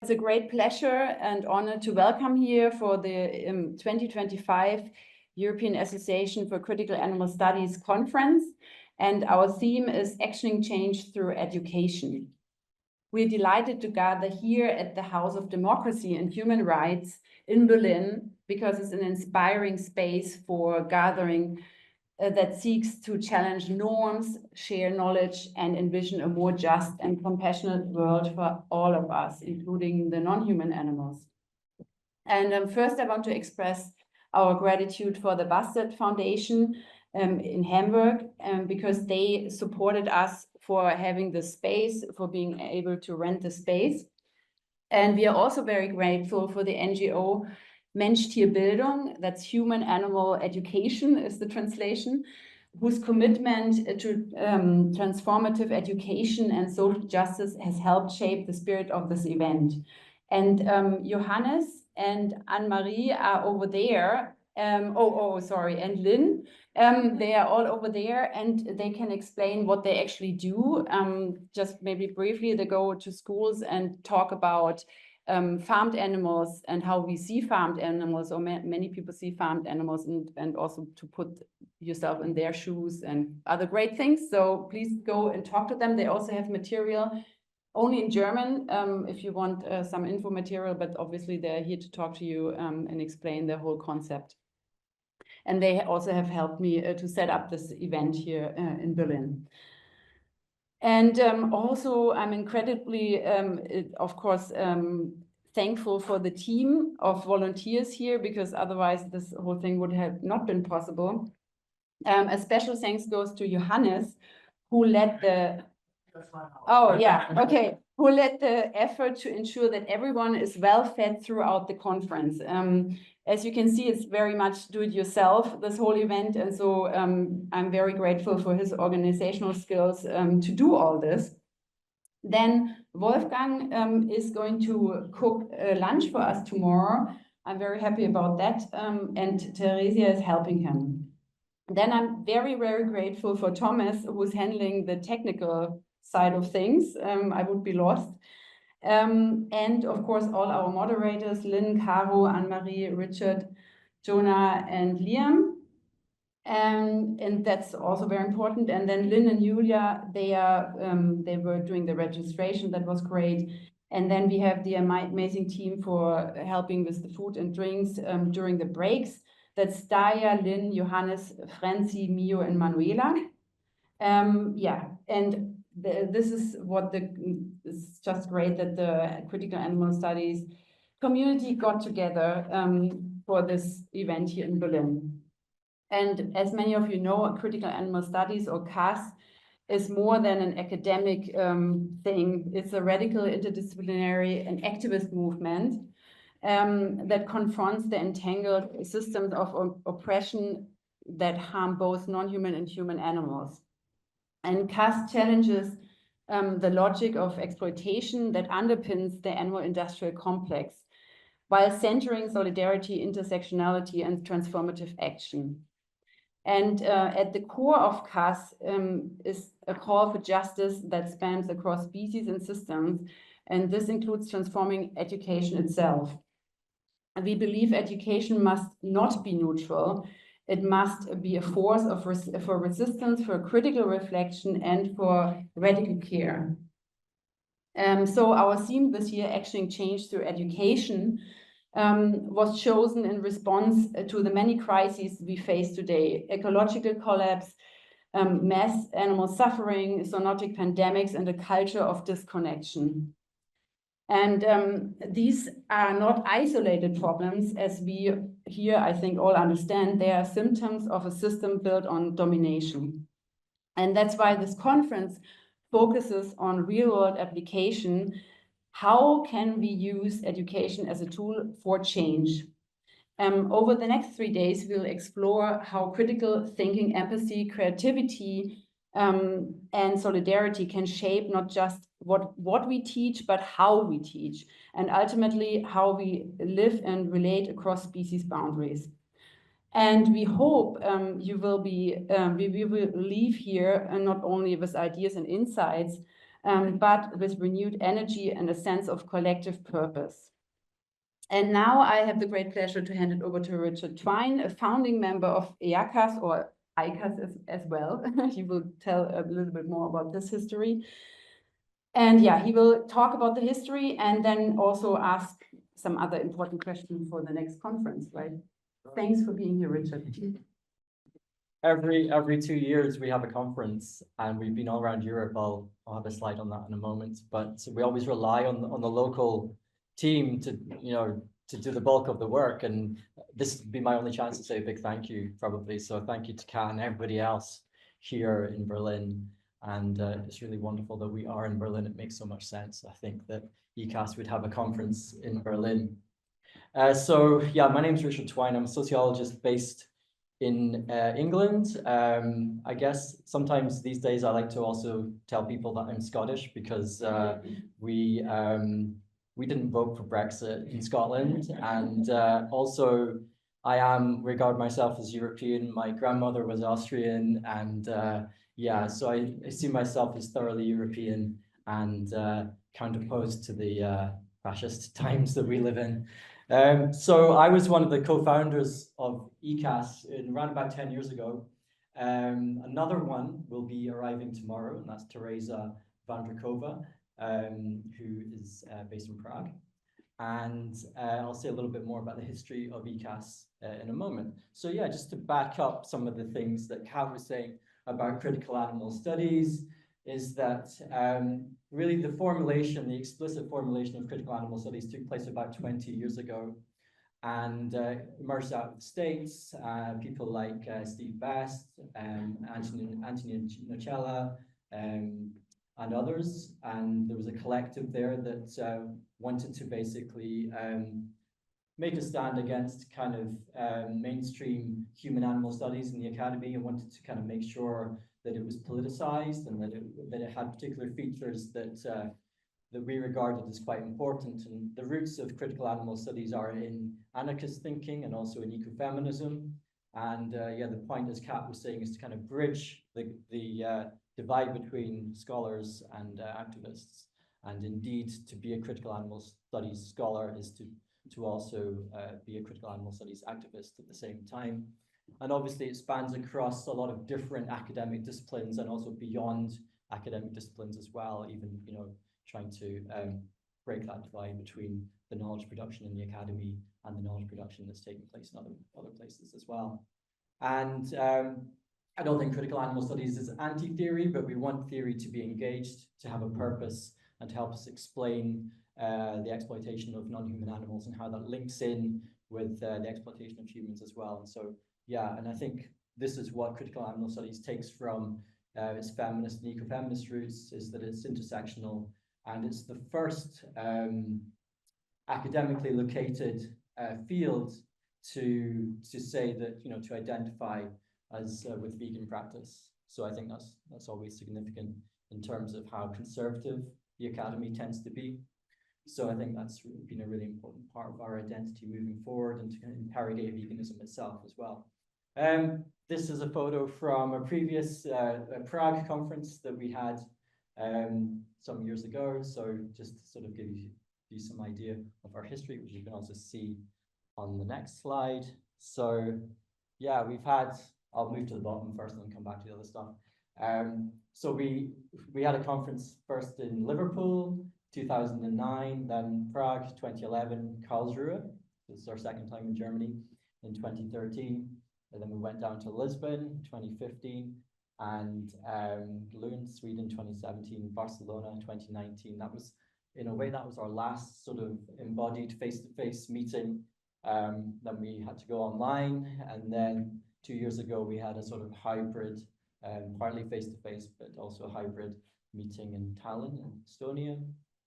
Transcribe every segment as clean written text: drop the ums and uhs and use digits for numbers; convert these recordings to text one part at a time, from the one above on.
It's a great pleasure and honor to welcome here for the 2025 European Association for Critical Animal Studies Conference. And our theme is Actioning Change Through Education. We're delighted to gather here at the House of Democracy and Human Rights in Berlin because it's an inspiring space for gathering that seeks to challenge norms, share knowledge, and envision a more just and compassionate world for all of us, including the non-human animals. And first, I want to express our gratitude for the Bastard Foundation in Hamburg, because they supported us for having the space, for being able to rent the space. And we are also very grateful for the NGO Mensch-Tier-Bildung, that's human-animal education is the translation, whose commitment to transformative education and social justice has helped shape the spirit of this event. And Johannes and Anne-Marie are over there. And Lynn, they are all over there and they can explain what they actually do. Just maybe briefly, they go to schools and talk about farmed animals and how we see farmed animals, or many people see farmed animals, and also to put yourself in their shoes and other great things. So please go and talk to them. They also have material only in German if you want some info material, but obviously they're here to talk to you and explain the whole concept. And they also have helped me to set up this event here in Berlin. And also, I'm incredibly, of course, thankful for the team of volunteers here, because otherwise this whole thing would have not been possible. A special thanks goes to Johannes, who led the... Oh, yeah, okay. Who led the effort to ensure that everyone is well fed throughout the conference. As you can see, it's very much do-it-yourself, this whole event. And so I'm very grateful for his organizational skills to do all this. Then Wolfgang is going to cook lunch for us tomorrow. I'm very happy about that. And Theresia is helping him. Then I'm very, very grateful for Thomas, who's handling the technical side of things. I would be lost. And of course, all our moderators, Lynn, Caro, Anne-Marie, Richard, Jonah, and Liam. And that's also very important. And then Lynn and Julia, they were doing the registration. That was great. And then we have the amazing team for helping with the food and drinks during the breaks. That's Daya, Lynn, Johannes, Franzi, Mio, and Manuela. Yeah, and this is it's just great that the Critical Animal Studies community got together for this event here in Berlin. And as many of you know, Critical Animal Studies, or CAAS, is more than an academic thing. It's a radical, interdisciplinary, and activist movement that confronts the entangled systems of oppression that harm both non-human and human animals. And CAAS challenges the logic of exploitation that underpins the animal industrial complex, while centering solidarity, intersectionality, and transformative action. And at the core of CAAS is a call for justice that spans across species and systems, and this includes transforming education itself. We believe education must not be neutral. It must be a force for resistance, for critical reflection, and for radical care. So our theme this year, Actioning Change Through Education, was chosen in response to the many crises we face today: ecological collapse, mass animal suffering, zoonotic pandemics, and a culture of disconnection. And these are not isolated problems, as we here, I think, all understand. They are symptoms of a system built on domination. And that's why this conference focuses on real-world application. How can we use education as a tool for change? Over the next 3 days, we'll explore how critical thinking, empathy, creativity, and solidarity can shape not just what we teach, but how we teach, and ultimately how we live and relate across species boundaries. And we hope we will leave here not only with ideas and insights, but with renewed energy and a sense of collective purpose. And now I have the great pleasure to hand it over to Richard Twine, a founding member of EACAS, or EACAS as well. He will tell a little bit more about this history. And yeah, he will talk about the history and then also ask some other important questions for the next conference, right? Thanks for being here, Richard. Every 2 years we have a conference, and we've been all around Europe. I'll have a slide on that in a moment, but we always rely on the local team to do the bulk of the work, and this would be my only chance to say a big thank you, probably. So thank you to CAAT and everybody else here in Berlin, and it's really wonderful that we are in Berlin. It makes so much sense. I think that EACAS would have a conference in Berlin. So yeah, my name is Richard Twine. I'm a sociologist based in England. I guess sometimes these days I like to also tell people that I'm Scottish, because we didn't vote for Brexit in Scotland, and also I regard myself as European. My grandmother was Austrian, and yeah, so I see myself as thoroughly European and counterposed to the fascist times that we live in. So I was one of the co-founders of EACAS around about 10 years ago. Another one will be arriving tomorrow, and that's Teresa Vandrakova, who is based in Prague. And I'll say a little bit more about the history of EACAS in a moment. So yeah, just to back up some of the things that Kat was saying about critical animal studies, is that really the explicit formulation of critical animal studies took place about 20 years ago, and emerged out of the States. People like Steve Best, Anthony Nocella, and others. And there was a collective there that wanted to basically make a stand against kind of mainstream human animal studies in the academy, and wanted to kind of make sure that it was politicized, and that it had particular features that we regarded as quite important. And the roots of critical animal studies are in anarchist thinking and also in ecofeminism. And yeah, the point, as Kat was saying, is to kind of bridge the divide between scholars and activists. And indeed, to be a critical animal studies scholar is to also be a critical animal studies activist at the same time. And obviously it spans across a lot of different academic disciplines, and also beyond academic disciplines as well, even, trying to break that divide between the knowledge production in the academy and the knowledge production that's taking place in other places as well. And I don't think critical animal studies is anti-theory, but we want theory to be engaged, to have a purpose, and to help us explain the exploitation of non-human animals and how that links in with the exploitation of humans as well. And so, yeah, and I think this is what critical animal studies takes from its feminist and ecofeminist roots, is that it's intersectional, and it's the first academically located field to say that, to identify as with vegan practice. So I think that's always significant in terms of how conservative the academy tends to be. So I think that's been a really important part of our identity moving forward, and to interrogate veganism itself as well. This is a photo from a previous Prague conference that we had some years ago. So just to sort of give you some idea of our history, which you can also see on the next slide. So yeah, I'll move to the bottom first and then come back to the other stuff. So we had a conference first in Liverpool, 2009, then Prague, 2011, Karlsruhe. This is our second time in Germany, in 2013. And then we went down to Lisbon, 2015, and Lund, Sweden, 2017, Barcelona, 2019. That was, in a way, that was our last sort of embodied face-to-face meeting. Then we had to go online, and then 2 years ago we had a sort of hybrid, partly face-to-face, but also hybrid meeting in Tallinn, in Estonia.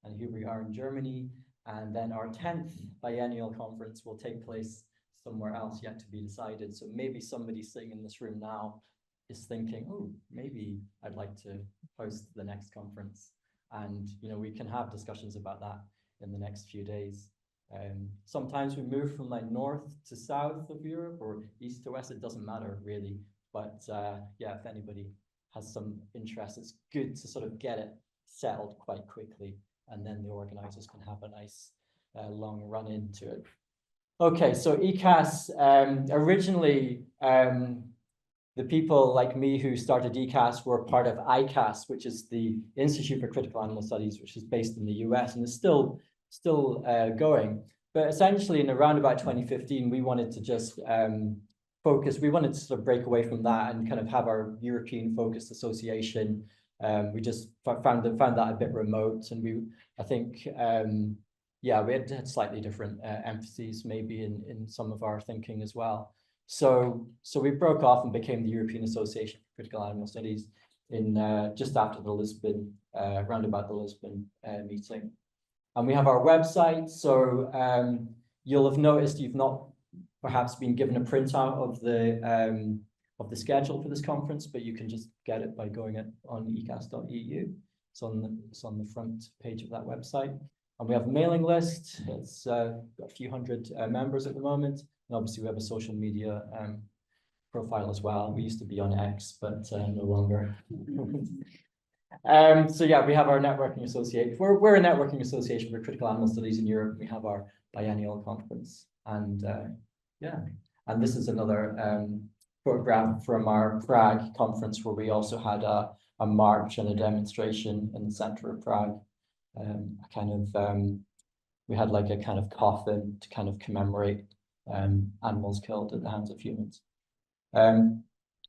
And here we are in Germany. And then our 10th biennial conference will take place somewhere else, yet to be decided. So maybe somebody sitting in this room now is thinking, oh, maybe I'd like to host the next conference. And we can have discussions about that in the next few days. Sometimes we move from like north to south of Europe, or east to west. It doesn't matter really. But yeah, if anybody has some interest, it's good to sort of get it settled quite quickly, and then the organizers can have a nice long run into it. Okay, so EACAS, originally, the people like me who started EACAS were part of EACAS, which is the Institute for Critical Animal Studies, which is based in the US and is still going. But essentially, in around about 2015, we wanted to just focus. We wanted to sort of break away from that and kind of have our European-focused association. We just found that a bit remote, and I think. Yeah, we had slightly different emphases maybe in some of our thinking as well. So we broke off and became the European Association for Critical Animal Studies in just after the Lisbon, round about the Lisbon meeting. And we have our website. So you'll have noticed you've not perhaps been given a printout of the schedule for this conference, but you can just get it by going on eacas.eu. It's on the front page of that website. And we have a mailing list. It's got a few hundred members at the moment. And obviously, we have a social media profile as well. We used to be on X, but no longer. So yeah, we have our networking association. We're a networking association for critical animal studies in Europe. We have our biennial conference. And yeah, and this is another photograph from our Prague conference, where we also had a march and a demonstration in the center of Prague. We had like a kind of coffin to kind of commemorate animals killed at the hands of humans.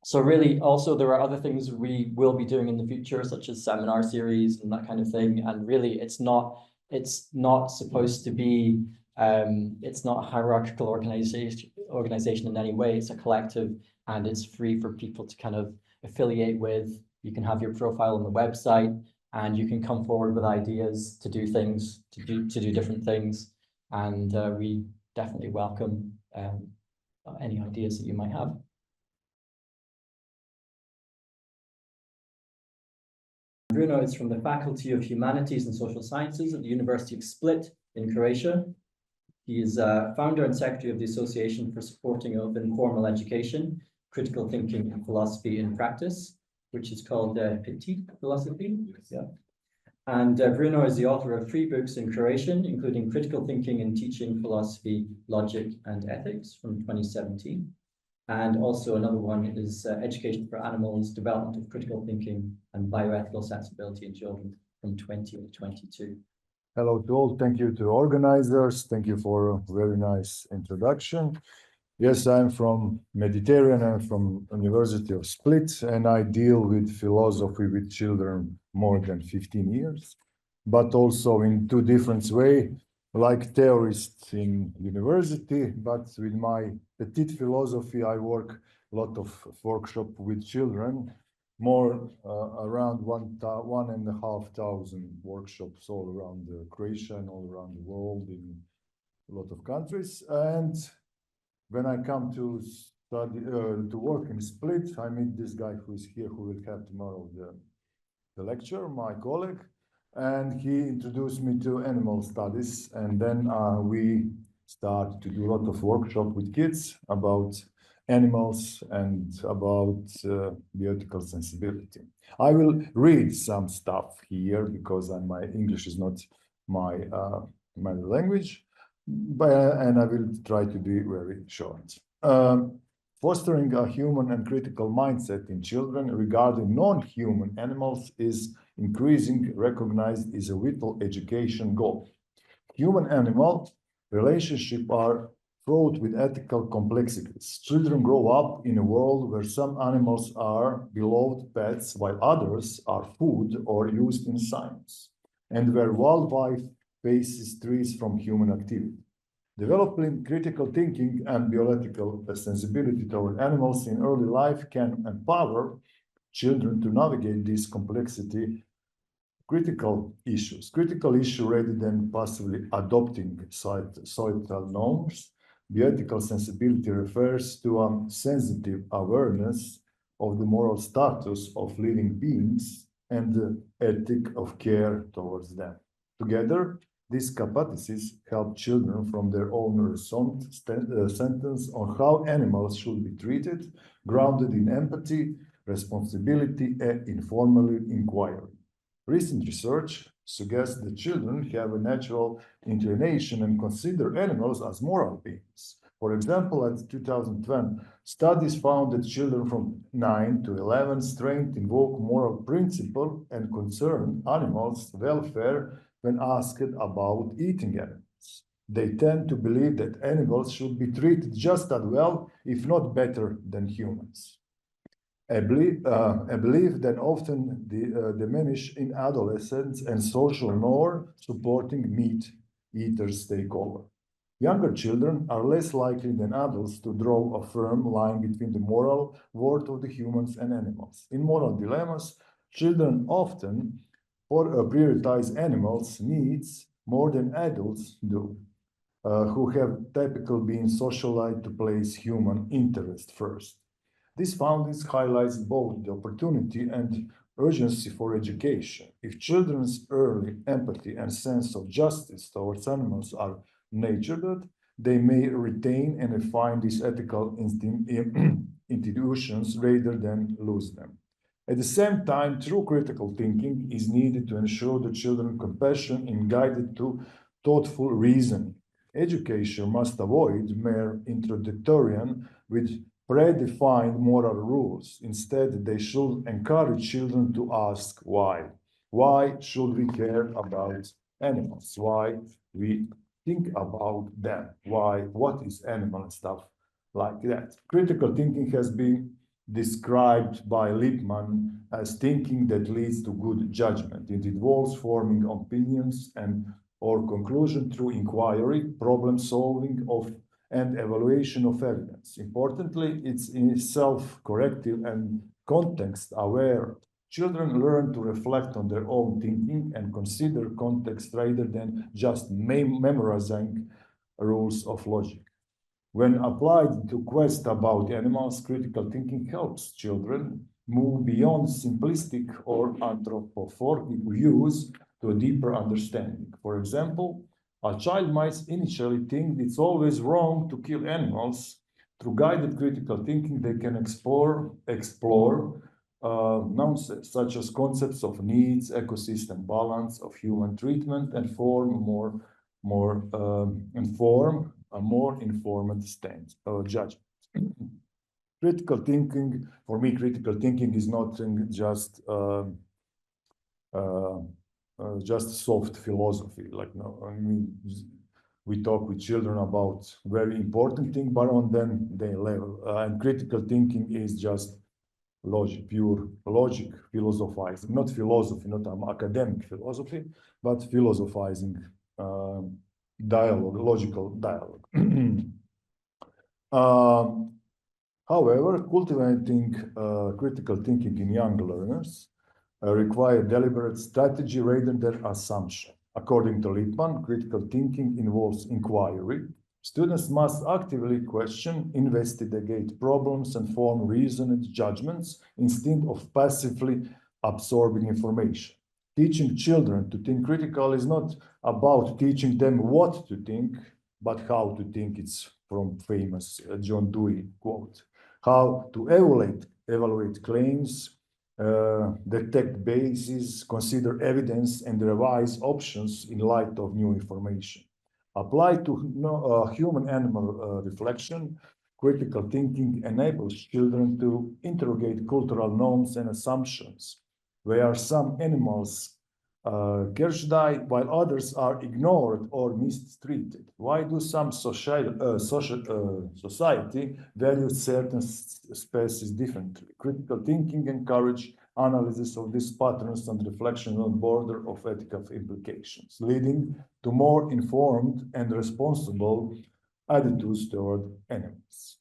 So really, also there are other things we will be doing in the future, such as seminar series and that kind of thing. And really, it's not supposed to be. It's not a hierarchical organization in any way. It's a collective, and it's free for people to kind of affiliate with. You can have your profile on the website. And you can come forward with ideas to do things, to do different things, and we definitely welcome any ideas that you might have. Bruno is from the Faculty of Humanities and Social Sciences at the University of Split in Croatia. He is founder and secretary of the Association for Supporting of Informal Education, Critical Thinking and Philosophy in Practice, which is called Petit Philosophy. Yeah. And Bruno is the author of 3 books in Croatian, including Critical Thinking and Teaching, Philosophy, Logic, and Ethics from 2017. And also another one is Education for Animals, Development of Critical Thinking and Bioethical Sensibility in Children from 2022. Hello to all. Thank you to organizers. Thank you for a very nice introduction. Yes, I'm from Mediterranean. I'm from University of Split, and I deal with philosophy with children more than 15 years, but also in 2 different ways, like theorists in university, but with my petite philosophy, I work a lot of workshop with children, more around 1,500 workshops all around Croatia and all around the world in a lot of countries. And when I come to study, to work in Split, I meet this guy who is here, who will have tomorrow the lecture, my colleague, and he introduced me to animal studies. And then we start to do a lot of workshop with kids about animals and about bioethical sensibility. I will read some stuff here because my English is not my language. And I will try to be very short. Fostering a human and critical mindset in children regarding non-human animals is increasingly recognized as a vital education goal. Human-animal relationships are fraught with ethical complexities. Children grow up in a world where some animals are beloved pets while others are food or used in science, and where wildlife faces threats from human activity. Developing critical thinking and bioethical sensibility toward animals in early life can empower children to navigate these complexity critical issues rather than passively adopting societal norms. Bioethical sensibility refers to a sensitive awareness of the moral status of living beings and the ethic of care towards them. Together, these capacities help children from their own sentence on how animals should be treated, grounded in empathy, responsibility, and informal inquiry. Recent research suggests that children have a natural inclination and consider animals as moral beings. For example, at 2020, studies found that children from 9 to 11 strength invoke moral principle and concern animals' welfare when asked about eating animals. They tend to believe that animals should be treated just as well, if not better, than humans. A belief that often diminish in adolescence and social norm supporting meat eaters take over. Younger children are less likely than adults to draw a firm line between the moral worth of the humans and animals. In moral dilemmas, children often prioritize animals' needs more than adults do, who have typically been socialized to place human interest first. This findings highlights both the opportunity and urgency for education. If children's early empathy and sense of justice towards animals are nurtured, they may retain and refine these ethical institutions rather than lose them. At the same time, true critical thinking is needed to ensure that children's compassion is guided to thoughtful reasoning. Education must avoid mere introduction with predefined moral rules. Instead, they should encourage children to ask why. Why should we care about animals? Why we think about them? Why? What is animal and stuff like that? Critical thinking has been described by Lippmann as thinking that leads to good judgment. It involves forming opinions and or conclusion through inquiry, problem solving and evaluation of evidence. Importantly, it's in self-corrective and context-aware. Children learn to reflect on their own thinking and consider context rather than just memorizing rules of logic. When applied to quest about animals, critical thinking helps children move beyond simplistic or anthropomorphic views to a deeper understanding. For example, a child might initially think it's always wrong to kill animals. Through guided critical thinking, they can explore nonsense, such as concepts of needs, ecosystem balance, of human treatment, and form a more informed stance or judgment. Critical thinking, for me, critical thinking is not just soft philosophy. Like, no, I mean, we talk with children about very important things, but on them they level. And critical thinking is just logic, pure logic, philosophizing, not philosophy, not academic philosophy, but philosophizing dialogue, logical dialogue. However, cultivating critical thinking in young learners require deliberate strategy rather than assumption. According to Lippmann, critical thinking involves inquiry. Students must actively question, investigate problems, and form reasoned judgments instead of passively absorbing information. Teaching children to think critical is not about teaching them what to think, but how to think. It's from famous John Dewey quote. How to evaluate claims, detect bases, consider evidence, and revise options in light of new information. Applied to human-animal reflection, critical thinking enables children to interrogate cultural norms and assumptions, where some animals Kirchdai, while others are ignored or mistreated. Why do some society value certain species differently? Critical thinking encourages analysis of these patterns and reflection on the border of ethical implications, leading to more informed and responsible attitudes toward animals.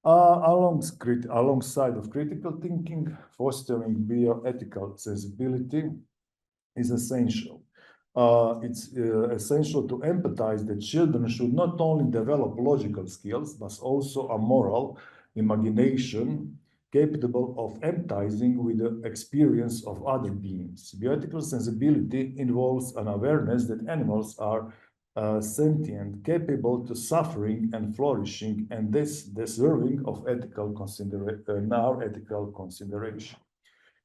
Alongside of critical thinking, fostering bioethical sensibility is essential. It's essential to empathize that children should not only develop logical skills, but also a moral imagination capable of empathizing with the experience of other beings. Bioethical sensibility involves an awareness that animals are sentient, capable to suffering and flourishing, and this deserving of ethical consideration.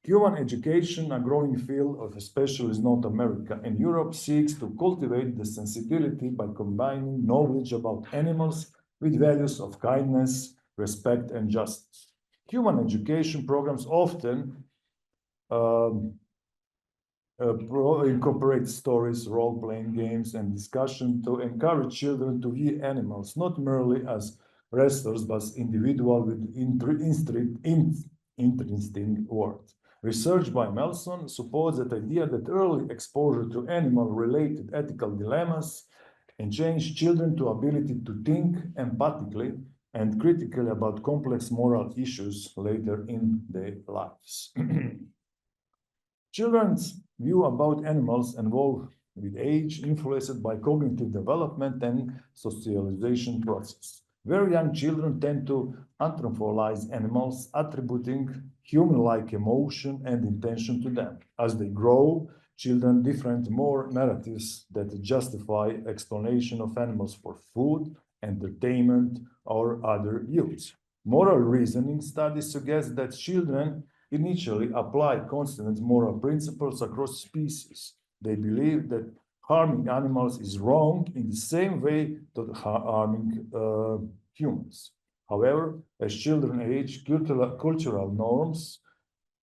Human education, a growing field of especially North America and Europe, seeks to cultivate the sensibility by combining knowledge about animals with values of kindness, respect, and justice. Human education programs often incorporate stories, role-playing games, and discussion to encourage children to view animals not merely as wrestlers, but individuals with interesting words. Research by Melson supports that idea that early exposure to animal-related ethical dilemmas enchants children to ability to think empathically and critically about complex moral issues later in their lives. Children's view about animals evolve with age, influenced by cognitive development and socialization process. Very young children tend to anthropomorphize animals, attributing human-like emotion and intention to them. As they grow, children different more narratives that justify explanation of animals for food, entertainment, or other use. Moral reasoning studies suggest that children initially apply constant moral principles across species. They believe that harming animals is wrong in the same way that harming humans. However, as children age, cultural norms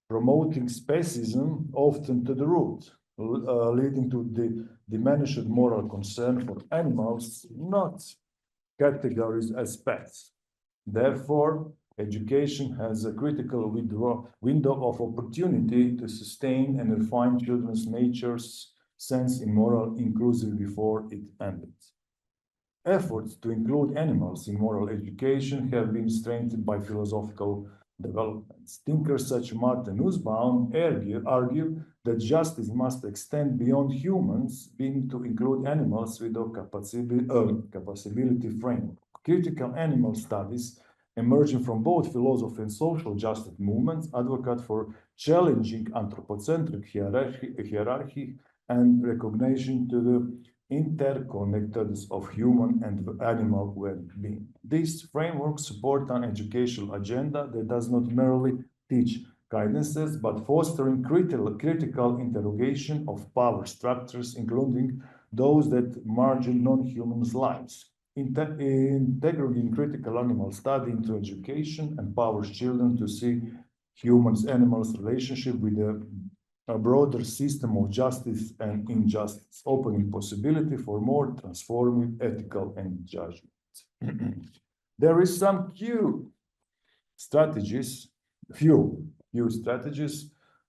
promoting speciesism often to the root, leading to the diminished moral concern for animals, not categories as pets. Therefore, education has a critical window of opportunity to sustain and refine children's nature's sense in moral inclusive before it ended. Efforts to include animals in moral education have been strengthened by philosophical developments. Thinkers such as Martin Nussbaum argue that justice must extend beyond humans, being to include animals with a capacity framework. Critical animal studies emerging from both philosophy and social justice movements advocate for challenging anthropocentric hierarchy and recognition to the interconnectedness of human and animal well-being. These frameworks support an educational agenda that does not merely teach guidances, but fostering critical interrogation of power structures, including those that margin non-humans' lives. Integrating critical animal study into education empowers children to see humans-animals relationship with a broader system of justice and injustice, opening possibility for more transformative ethical and judgment. There is some few strategies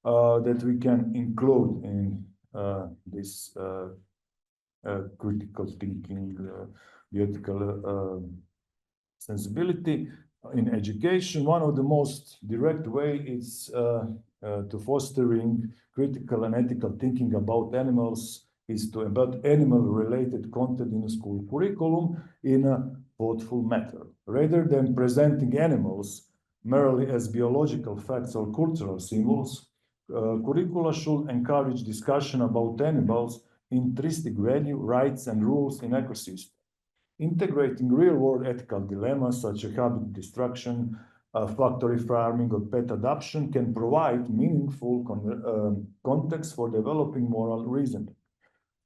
that we can include in this critical thinking, bioethical sensibility in education. One of the most direct way is to fostering critical and ethical thinking about animals is to embed animal-related content in the school curriculum in a thoughtful manner. Rather than presenting animals merely as biological facts or cultural symbols, curricula should encourage discussion about animals' intrinsic value, rights, and rules in ecosystem. Integrating real-world ethical dilemmas such as habitat destruction, factory farming, or pet adoption can provide meaningful context for developing moral reasoning.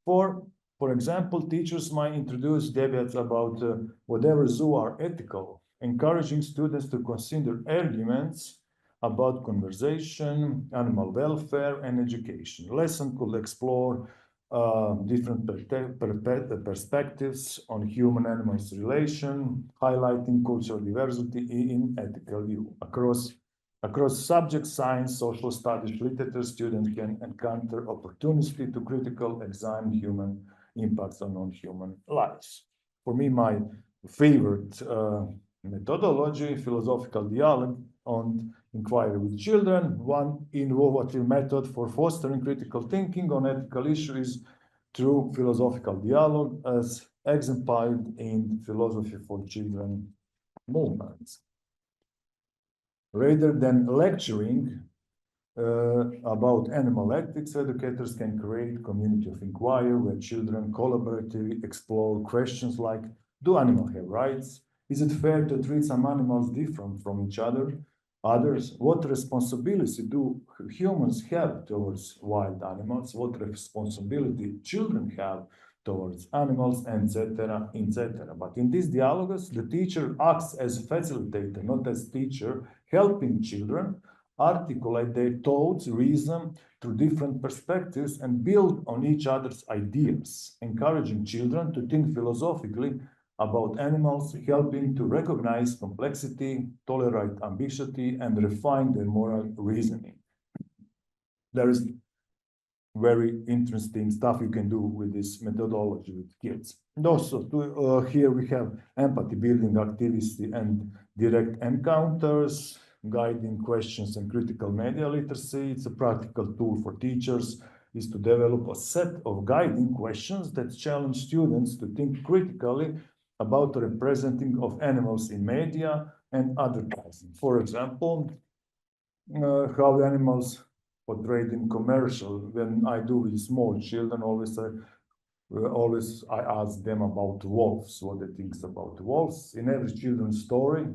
For example, teachers might introduce debates about whatever zoo are ethical, encouraging students to consider arguments about conservation, animal welfare, and education. Lesson could explore different perspectives on human-animals relation, highlighting cultural diversity in ethical view. Across subject science, social studies, literature, students can encounter opportunity to critical examine human impacts on non-human lives. For me, my favorite methodology, philosophical dialogue on inquiry with children. One innovative method for fostering critical thinking on ethical issues through philosophical dialogue, as exemplified in Philosophy for Children movements. Rather than lecturing about animal ethics, educators can create community of inquiry where children collaboratively explore questions like, do animals have rights? Is it fair to treat some animals different from each other? others? What responsibility do humans have towards wild animals? What responsibility children have towards animals, etc., etc. But in these dialogues, the teacher acts as a facilitator, not as teacher, helping children articulate their thoughts, reason through different perspectives, and build on each other's ideas, encouraging children to think philosophically about animals, helping to recognize complexity, tolerate ambiguity, and refine their moral reasoning. There is very interesting stuff you can do with this methodology with kids. And also, here we have empathy building activity and direct encounters, guiding questions and critical media literacy. It's a practical tool for teachers, is to develop a set of guiding questions that challenge students to think critically about the representing of animals in media and advertising. For example, how animals portrayed in commercial. When I do with small children, always I ask them about wolves, what they think about wolves. In every children's story,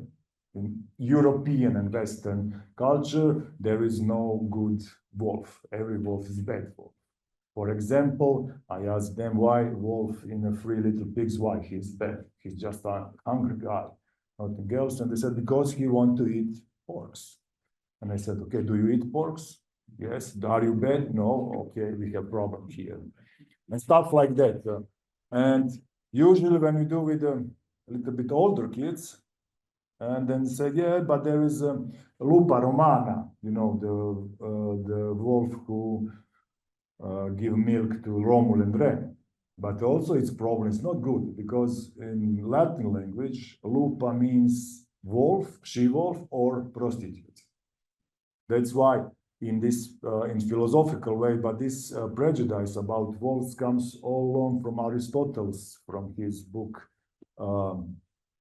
in European and Western culture, there is no good wolf. Every wolf is bad wolf. For example, I asked them why wolf in a Three Little Pigs, why he's bad. He's just a hungry guy, nothing else. And they said, because he wants to eat porks. And I said, okay, do you eat porks? Yes. Are you bad? No. Okay, we have problem here. And stuff like that. And usually when we do with a little bit older kids, and then say, yeah, but there is Lupa Romana, you know, the wolf who give milk to Romul and Rem. But also its problem is not good, because in Latin language, lupa means wolf, she-wolf, or prostitute. That's why in this, in philosophical way, but this prejudice about wolves comes all along from Aristotle, from his book,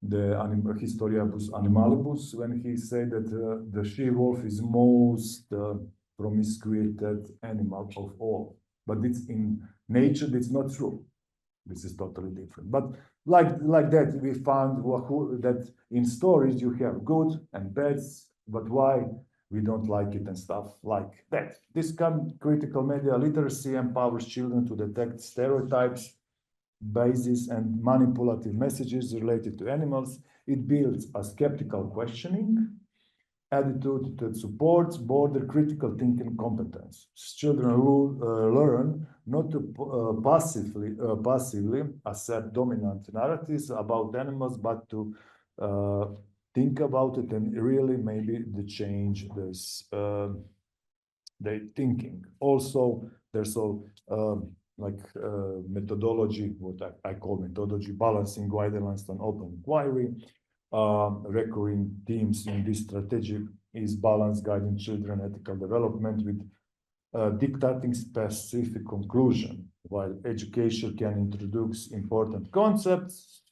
the Historiabus Animalibus, when he said that the she-wolf is most promiscuous animal of all. But it's in nature, it's not true. This is totally different. But like that, we found that in stories you have good and bad, but why we don't like it and stuff like that. This critical media literacy empowers children to detect stereotypes, biases, and manipulative messages related to animals. It builds a skeptical questioning attitude that supports broader critical thinking competence. Children learn not to passively accept dominant narratives about animals, but to think about it and really maybe to change this their thinking. Also, there's methodology, what I call methodology, balancing guidelines and open inquiry. Recurring themes in this strategy is balance guiding children ethical development with dictating specific conclusion, while education can introduce important concepts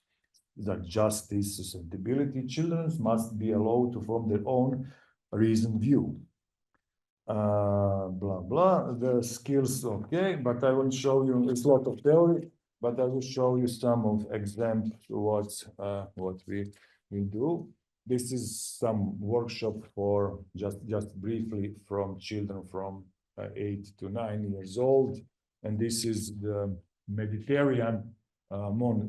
like justice, sensibility. Children must be allowed to form their own reasoned view. Blah blah. The skills, okay, but I will show you. It's a lot of theory, but I will show you some of examples what we do. This is some workshop for just briefly from children from 8 to 9 years old, and this is the Mediterranean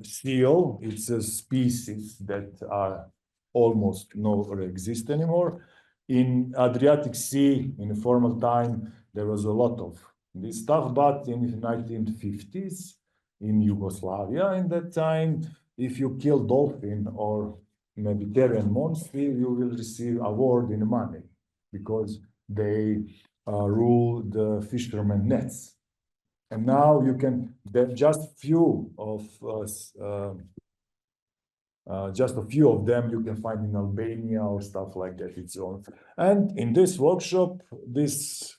seal. It's a species that are almost no exist anymore. In Adriatic Sea, in the formal time, there was a lot of this stuff, but in the 1950s, in Yugoslavia, in that time, if you kill dolphin or Mediterranean monster, you will receive award in money, because they rule the fishermen nets. And now you can, just few of them you can find in Albania or stuff like that. It's all. And in this workshop, this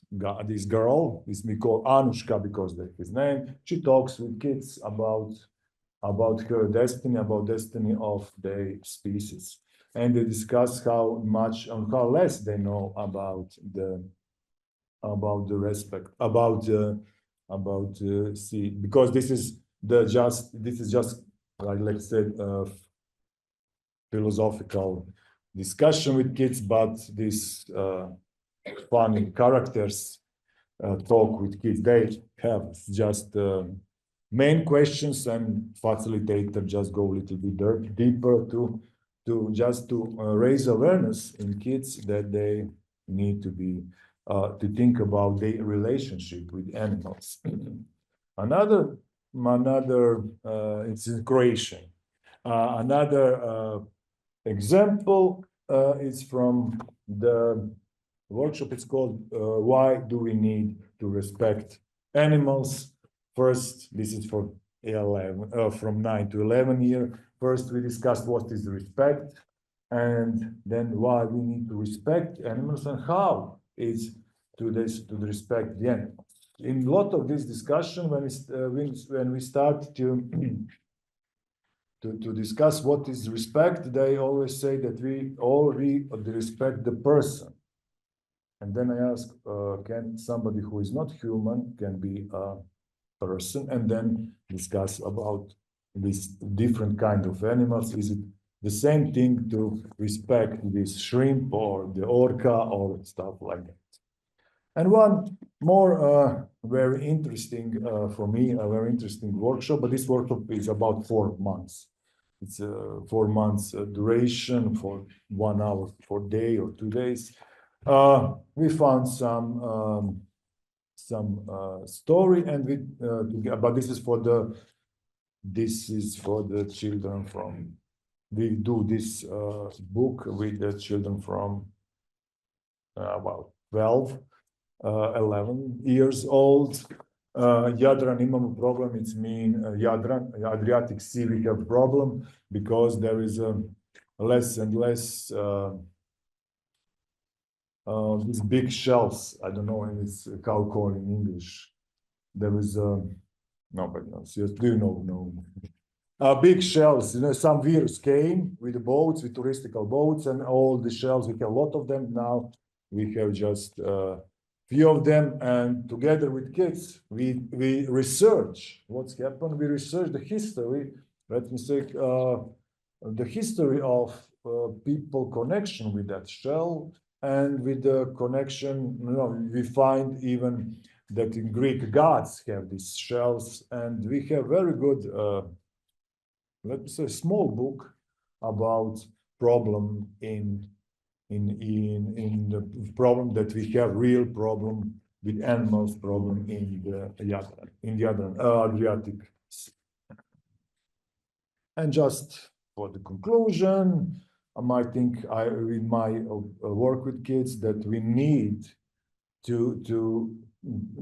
girl, we call Anushka because that's his name. She talks with kids about her destiny, about destiny of the species, and they discuss how much and how less they know about the respect about sea, because this is just like, let's say, philosophical discussion with kids, but this funny characters talk with kids. They have just main questions, and facilitator just go a little bit deeper to raise awareness in kids that they need to be to think about their relationship with animals. Another it's in Croatian. Another example is from the workshop. It's called Why Do We Need to Respect Animals? First, this is for 11, from 9 to 11 year. First, we discussed what is respect, and then why we need to respect animals and how is to respect the animals. In a lot of this discussion, when we start to discuss what is respect, they always say that we all respect the person. And then I ask, can somebody who is not human can be a person? And then discuss about this different kind of animals. Is it the same thing to respect this shrimp or the orca or stuff like that? And one more very interesting for me, a very interesting workshop, but this workshop is about 4 months. It's a 4 months duration for 1 hour for day or 2 days. We found some story, and but this is for the children from. We do this book with the children from about 12. 11 years old. Jadran imamo problem, it's mean Jadran, Adriatic Sea, we have problem because there is less and less these big shells. I don't know if it's cow call in English. There is nobody knows. Yes, do you know? No. Big shells. You know, some virus came with the boats, with touristical boats, and all the shells. We have a lot of them now. We have just few of them, and together with kids, we research what's happened. We research the history. Let me say the history of people connection with that shell, and with the connection. You know, we find even that in Greek gods have these shells, and we have very good, let me say, small book about problem in the problem that we have real problem with animals problem in the Adriatic Sea. And just for the conclusion, I might think in my work with kids that we need to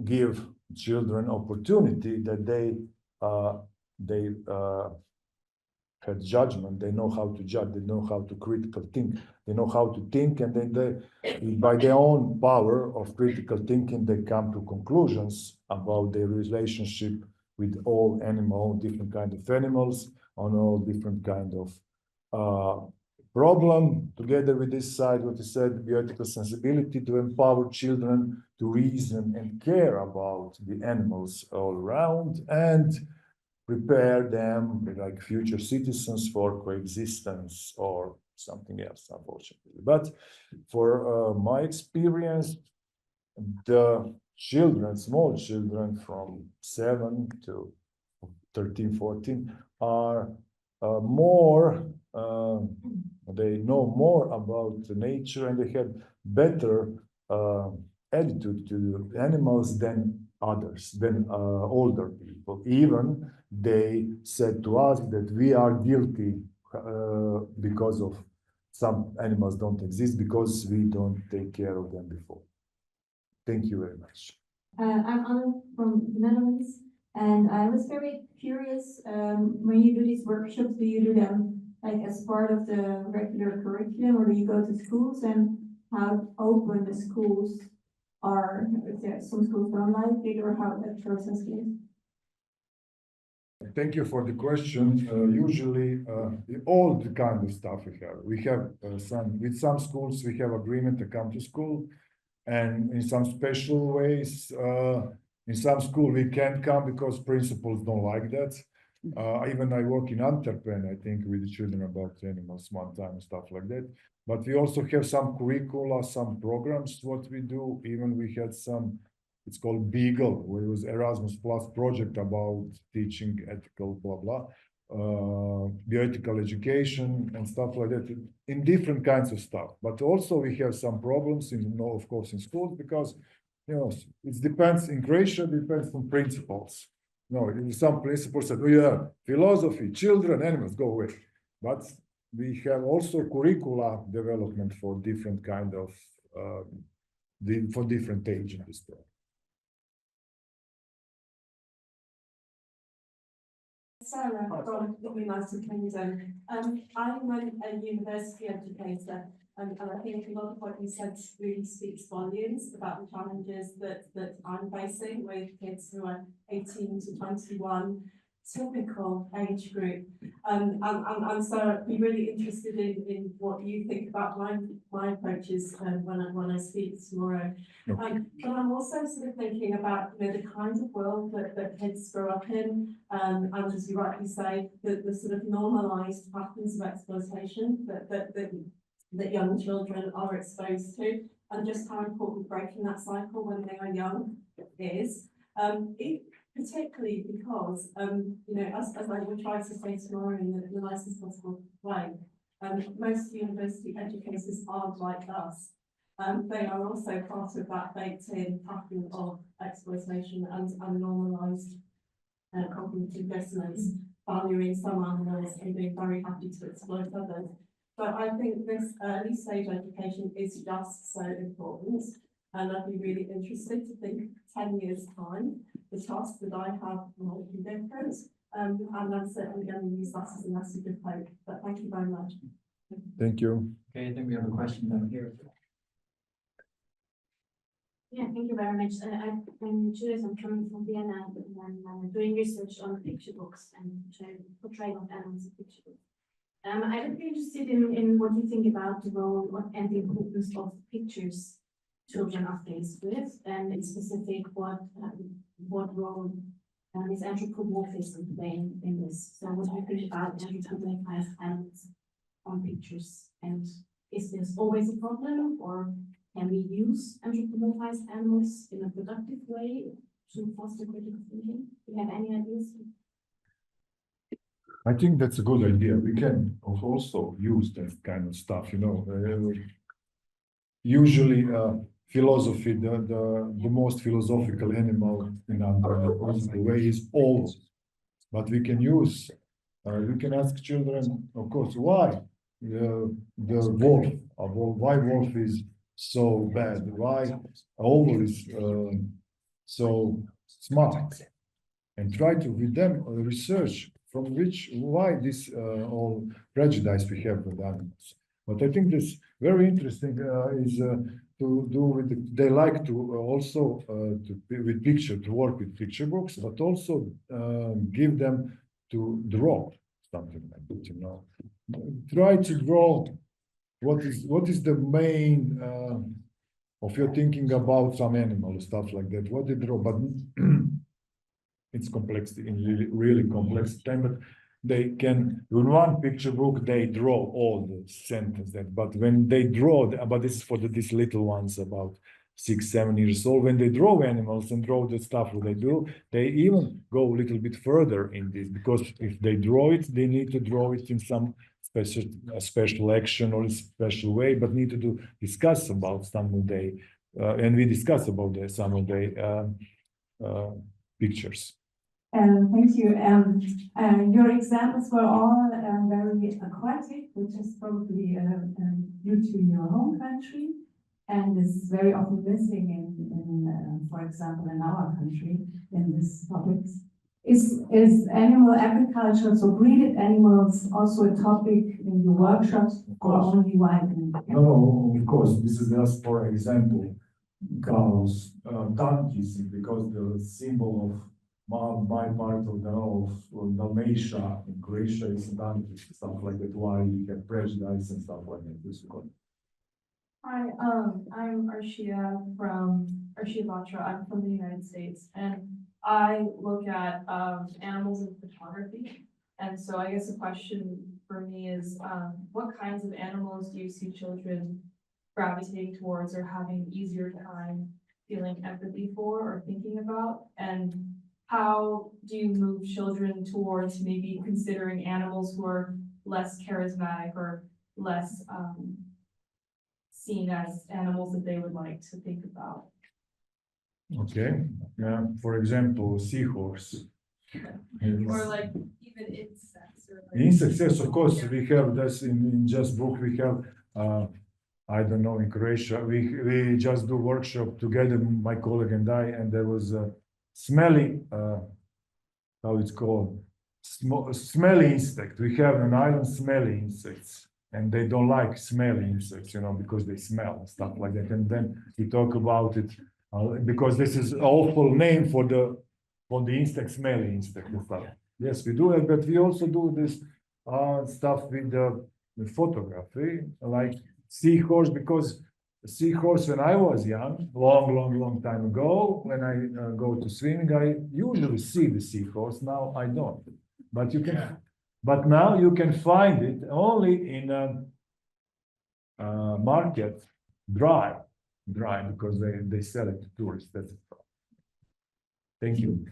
give children opportunity that they have judgment. They know how to judge. They know how to critical think. They know how to think, and then they, by their own power of critical thinking, they come to conclusions about their relationship with all animals, different kind of animals, on all different kind of problem. Together with this side, what you said, bioethical sensibility to empower children to reason and care about the animals all around, and prepare them like future citizens for coexistence or something else, unfortunately. But for my experience, the children, small children from 7 to 13, 14 are more, they know more about the nature, and they have better attitude to animals than others, than older people. Even they said to us that we are guilty because of some animals don't exist, because we don't take care of them before. Thank you very much. I'm Anna from the Netherlands, and I was very curious, when you do these workshops, do you do them like as part of the regular curriculum, or do you go to schools, and how open the schools are? If there some schools don't like it, or how that process is? Thank you for the question. Usually, all the kind of stuff we have with some schools, we have agreement to come to school, and in some special ways, in some school we can't come because principals don't like that. Even I work in Antwerpen, I think, with the children about animals one time and stuff like that. But we also have some curricula, some programs, what we do. Even we had some, it's called Beagle, where it was Erasmus Plus project about teaching ethical, blah, blah, bioethical education and stuff like that, in different kinds of stuff. But also we have some problems in, of course, in schools, because, you know, it depends, in Croatia, depends on principles. No, some principles said, oh yeah, philosophy, children, animals, go away. But we have also curricula development for different kind of, for different age in this stuff. Sarah from the United Kingdom. I'm a university educator, and I think a lot of what you said really speaks volumes about the challenges that I'm facing with kids who are 18 to 21, typical age group. And so I'd be really interested in what you think about my approaches when I speak tomorrow. But I'm also sort of thinking about, you know, the kind of world that kids grow up in, and as you rightly say, the sort of normalized patterns of exploitation that young children are exposed to, and just how important breaking that cycle when they are young is. Particularly because, you know, as I will try to say tomorrow in the nicest possible way, most university educators aren't like us. They are also part of that baked-in pattern of exploitation and normalised cognitive dissonance, valuing some animals and being very happy to exploit others. But I think this early stage education is just so important, and I'd be really interested to think 10 years' time, the task that I have might be different, and I'm certainly going to use that as a message of hope. But thank you very much. Thank you. Okay, I think we have a question down here. Yeah, thank you very much. I'm Julius, I'm coming from Vienna, and I'm doing research on picture books and portrayal of animals in picture books. I would be interested in what you think about the role and the importance of pictures children are faced with, and in specific, what role is anthropomorphism playing in this? So what do you think about anthropomorphized animals on pictures? And is this always a problem, or can we use anthropomorphized animals in a productive way to foster critical thinking? Do you have any ideas? I think that's a good idea. We can also use that kind of stuff, you know. Usually, philosophy, the most philosophical animal in anthropomorphic way is owls. But we can use, we can ask children, of course, why the wolf, why wolf is so bad, why owl is so smart, and try to with them research from why this all prejudice we have with animals. But I think this very interesting is to do with they like to also with picture, to work with picture books, but also give them to draw something like that, you know. Try to draw what is the main of your thinking about some animal, stuff like that, what they draw, but it's complex, in really complex time, but they can, in one picture book, they draw all the sentences, but when they draw, but this is for these little ones about 6, 7 years old, when they draw animals and draw the stuff what they do, they even go a little bit further in this, because if they draw it, they need to draw it in some special action or special way, but need to discuss about some of the, and we discuss about some of the pictures. Thank you. Your examples were all very aquatic, which is probably due to your home country, and this is very often missing in for example, in our country in these topics. Is animal agriculture, so breeded animals, also a topic in your workshops, or only wild? No, of course. This is just for example, cows, donkeys, because the symbol of my part of Dalmatia in Croatia is donkey, stuff like that. Why we have prejudice and stuff like that. This Hi, I'm Arshia Batra. I'm from the United States, and I look at animals in photography. And so I guess the question for me is, what kinds of animals do you see children gravitating towards or having easier time feeling empathy for or thinking about? And how do you move children towards maybe considering animals who are less charismatic or less seen as animals that they would like to think about? Okay, for example, seahorse. Or like even insects or like. Insects, yes, of course, we have this in just book, we have, I don't know, in Croatia, we just do workshop together, my colleague and I, and there was a smelly, how it's called, smelly insect. We have an island smelly insects, and they don't like smelly insects, you know, because they smell and stuff like that. And then we talk about it, because this is an awful name for the insect, smelly insect and stuff. Yes, we do it, but we also do this stuff with the photography, like seahorse, because seahorse, when I was young, long time ago, when I go to swimming, I usually see the seahorse. Now I don't. But you can, but now you can find it only in a market, dry, because they sell it to tourists. That's it. Thank you.